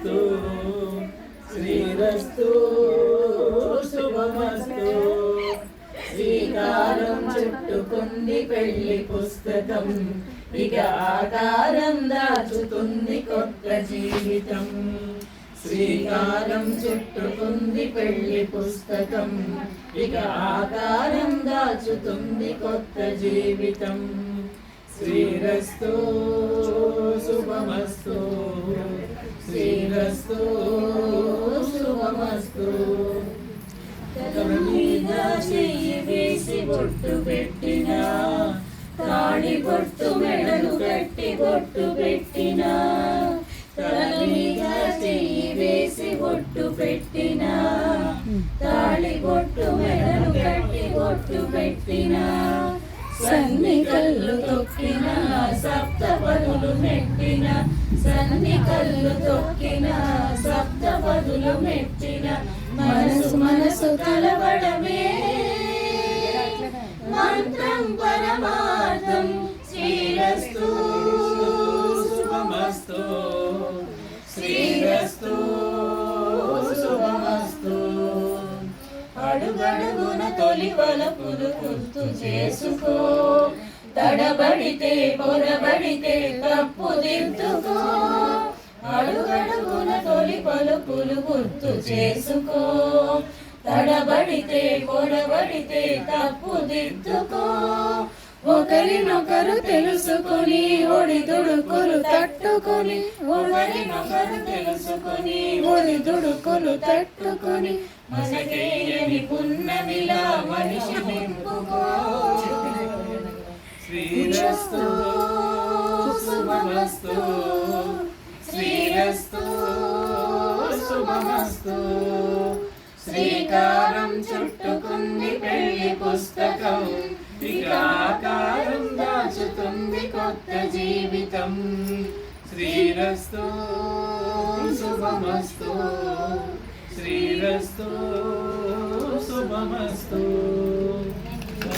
శుభమస్తు శ్రీరస్తు శుభమస్తు. శ్రీకారం చుట్టుకుంది పెళ్లి పుస్తకం, ఇక ఆకారం దాచుతుంది కొత్త జీవితం. శ్రీకారం చుట్టుకుంది పెళ్లి పుస్తకం, ఇక ఆకారం దాచుతుంది కొత్త జీవితం. శ్రీరస్తు శుభమస్తు శ్రీరస్తు శుభమస్తు. తల మీద చెయ్యి వేసి బొట్టు పెట్టినా, తాడి బొట్టు మెడలు కట్టి బొట్టు పెట్టినా, తల మీద చెయ్యి వేసి బొట్టు పెట్టినా, తాడి బొట్టు మెడలు కట్టి బొట్టు పెట్టినా, సన్ని కళ్ళు తొక్కిన సప్త పదులు మెట్టిన, సన్ని కళ్ళు తొక్కిన సప్త పదులు మెట్టిన, మనసు మనసు కలవడమే మంత్రం పరమార్థం. శ్రీరస్తు శుభమస్తు శ్రీరస్తు శుభమస్తు. అడుగడుగున తొలి వలపులు గుర్తు చేసుకో, తడబడితే పొరబడితే తప్పు దిద్దుకో. అడుగడుగున తొలి పలుకులు గుర్తు చేసుకో, తడబడితే పొరబడితే తప్పు దిద్దుకో. ఒకరినొకరు తెలుసుకొని ఒడిదుడుకులు తట్టుకొని, ఒకరినొకరు తెలుసుకొని ఒడిదుడుకులు తట్టుకొని, మనకేయని పున్నమిలా మనిషి నింపుకో. శ్రీరస్తు శుభమస్తు శ్రీరస్తు శుభమస్తు. శ్రీకారం చుట్టుకుంది పెళ్లి పుస్తకం, ఇక ఆకారం దాచుతుంది కొత్త జీవితం. శ్రీరస్తు శుభమస్తు శ్రీరస్తు శుభమస్తు.